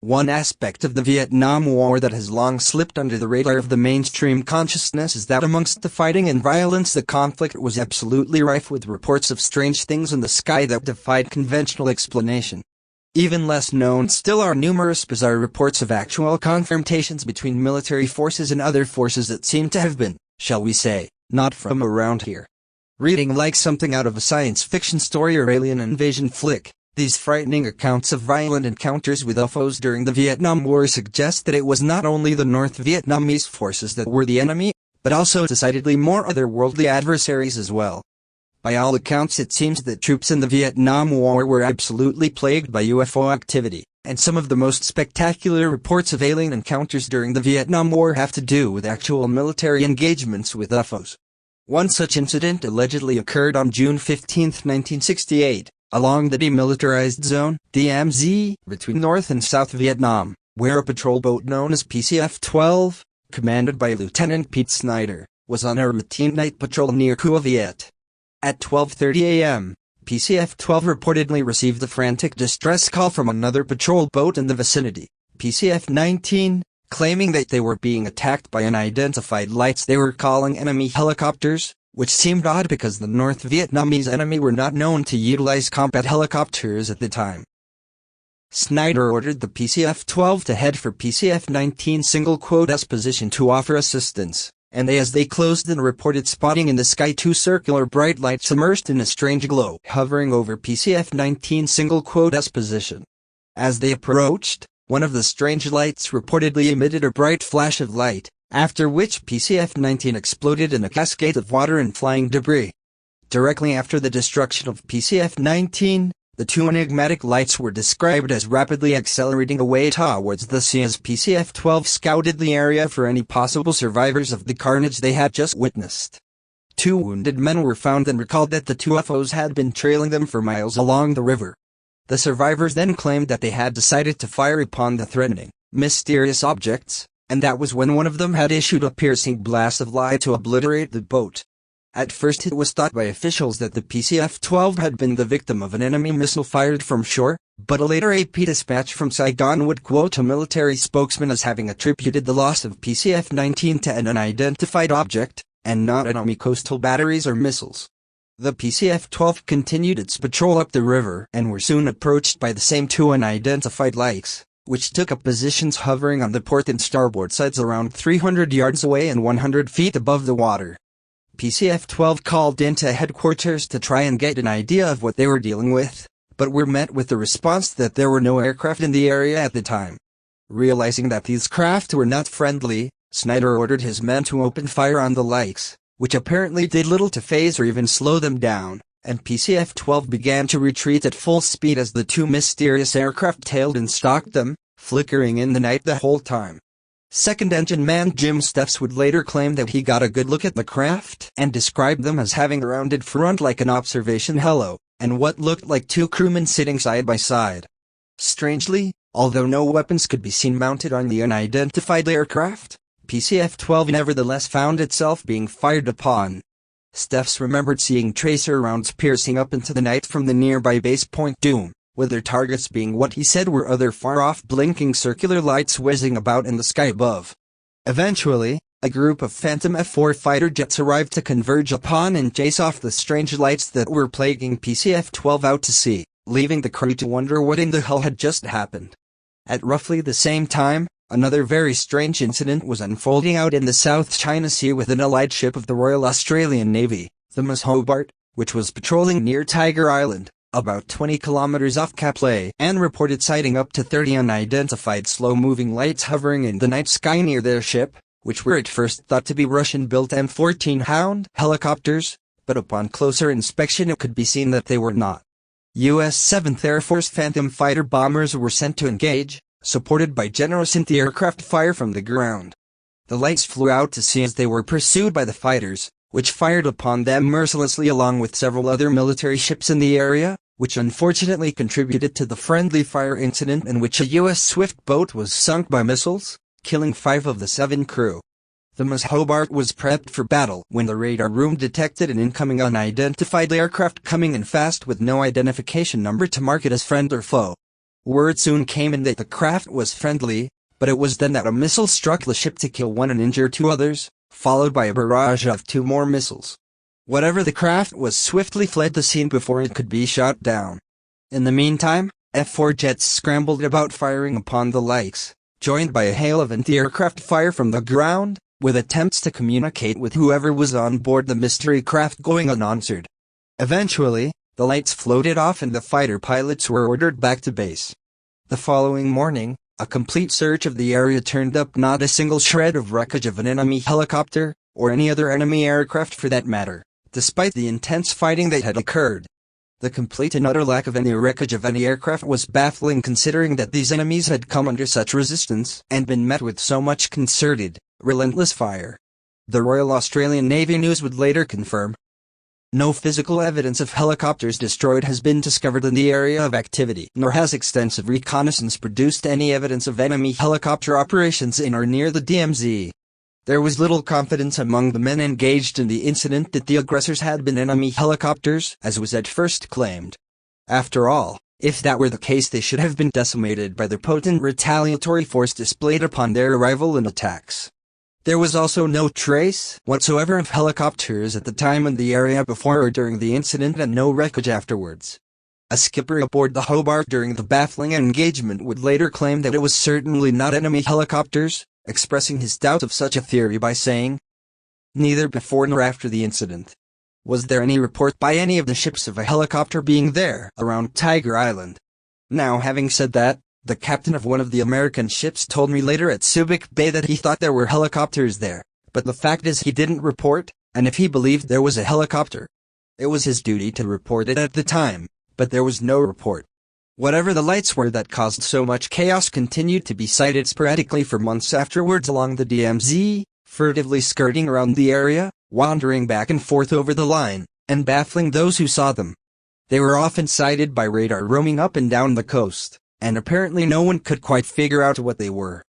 One aspect of the Vietnam War that has long slipped under the radar of the mainstream consciousness is that amongst the fighting and violence the conflict was absolutely rife with reports of strange things in the sky that defied conventional explanation. Even less known still are numerous bizarre reports of actual confrontations between military forces and other forces that seem to have been, shall we say, not from around here. Reading like something out of a science fiction story or alien invasion flick, these frightening accounts of violent encounters with UFOs during the Vietnam War suggest that it was not only the North Vietnamese forces that were the enemy, but also decidedly more otherworldly adversaries as well. By all accounts it seems that troops in the Vietnam War were absolutely plagued by UFO activity, and some of the most spectacular reports of alien encounters during the Vietnam War have to do with actual military engagements with UFOs. One such incident allegedly occurred on June 15, 1968. Along the Demilitarized Zone (DMZ) between North and South Vietnam, where a patrol boat known as PCF-12, commanded by Lieutenant Pete Snyder, was on a routine night patrol near Cua Viet. At 12:30 a.m., PCF-12 reportedly received a frantic distress call from another patrol boat in the vicinity, PCF-19, claiming that they were being attacked by unidentified lights they were calling enemy helicopters, which seemed odd because the North Vietnamese enemy were not known to utilize combat helicopters at the time. Snyder ordered the PCF-12 to head for PCF-19 single-quote-S position to offer assistance, and as they closed in reported spotting in the sky two circular bright lights immersed in a strange glow hovering over PCF-19 single-quote-S position. As they approached, one of the strange lights reportedly emitted a bright flash of light, after which PCF-19 exploded in a cascade of water and flying debris. Directly after the destruction of PCF-19, the two enigmatic lights were described as rapidly accelerating away towards the sea as PCF-12 scouted the area for any possible survivors of the carnage they had just witnessed. Two wounded men were found and recalled that the two UFOs had been trailing them for miles along the river. The survivors then claimed that they had decided to fire upon the threatening, mysterious objects, and that was when one of them had issued a piercing blast of light to obliterate the boat. At first it was thought by officials that the PCF-12 had been the victim of an enemy missile fired from shore, but a later AP dispatch from Saigon would quote a military spokesman as having attributed the loss of PCF-19 to an unidentified object, and not enemy coastal batteries or missiles. The PCF-12 continued its patrol up the river and were soon approached by the same two unidentified lights, which took up positions hovering on the port and starboard sides around 300 yards away and 100 feet above the water. PCF-12 called into headquarters to try and get an idea of what they were dealing with, but were met with the response that there were no aircraft in the area at the time. Realizing that these craft were not friendly, Snyder ordered his men to open fire on the lights, which apparently did little to phase or even slow them down, and PCF-12 began to retreat at full speed as the two mysterious aircraft tailed and stalked them, flickering in the night the whole time. Second engine man Jim Steffes would later claim that he got a good look at the craft and described them as having a rounded front like an observation helo, and what looked like two crewmen sitting side by side. Strangely, although no weapons could be seen mounted on the unidentified aircraft, PCF-12 nevertheless found itself being fired upon. Steffes remembered seeing tracer rounds piercing up into the night from the nearby base Point Doom, with their targets being what he said were other far-off blinking circular lights whizzing about in the sky above. Eventually, a group of Phantom F-4 fighter jets arrived to converge upon and chase off the strange lights that were plaguing PCF-12 out to sea, leaving the crew to wonder what in the hell had just happened. At roughly the same time, another very strange incident was unfolding out in the South China Sea with an allied ship of the Royal Australian Navy, the Miss Hobart, which was patrolling near Tiger Island, about 20 kilometers off Cape, and reported sighting up to 30 unidentified slow-moving lights hovering in the night sky near their ship, which were at first thought to be Russian-built M14 Hound helicopters, but upon closer inspection it could be seen that they were not. U.S. 7th Air Force Phantom fighter bombers were sent to engage, supported by generous anti-aircraft fire from the ground. The lights flew out to sea as they were pursued by the fighters, which fired upon them mercilessly along with several other military ships in the area, which unfortunately contributed to the friendly fire incident in which a U.S. Swift boat was sunk by missiles, killing 5 of the 7 crew. The Miss Hobart was prepped for battle when the radar room detected an incoming unidentified aircraft coming in fast with no identification number to mark it as friend or foe. Word soon came in that the craft was friendly, but it was then that a missile struck the ship to kill one and injure two others, followed by a barrage of two more missiles. Whatever the craft was swiftly fled the scene before it could be shot down. In the meantime, F-4 jets scrambled about firing upon the lights, joined by a hail of anti-aircraft fire from the ground, with attempts to communicate with whoever was on board the mystery craft going unanswered. Eventually, the lights floated off and the fighter pilots were ordered back to base. The following morning, a complete search of the area turned up not a single shred of wreckage of an enemy helicopter, or any other enemy aircraft for that matter, despite the intense fighting that had occurred. The complete and utter lack of any wreckage of any aircraft was baffling considering that these enemies had come under such resistance and been met with so much concerted, relentless fire. The Royal Australian Navy News would later confirm. No physical evidence of helicopters destroyed has been discovered in the area of activity, nor has extensive reconnaissance produced any evidence of enemy helicopter operations in or near the DMZ. There was little confidence among the men engaged in the incident that the aggressors had been enemy helicopters, as was at first claimed. After all, if that were the case, they should have been decimated by the potent retaliatory force displayed upon their arrival and attacks. There was also no trace whatsoever of helicopters at the time in the area before or during the incident, and no wreckage afterwards. A skipper aboard the Hobart during the baffling engagement would later claim that it was certainly not enemy helicopters, expressing his doubt of such a theory by saying, "Neither before nor after the incident was there any report by any of the ships of a helicopter being there around Tiger Island." Now, having said that, the captain of one of the American ships told me later at Subic Bay that he thought there were helicopters there, but the fact is he didn't report, and if he believed there was a helicopter, it was his duty to report it at the time, but there was no report. Whatever the lights were that caused so much chaos continued to be sighted sporadically for months afterwards along the DMZ, furtively skirting around the area, wandering back and forth over the line, and baffling those who saw them. They were often sighted by radar roaming up and down the coast, and apparently no one could quite figure out what they were.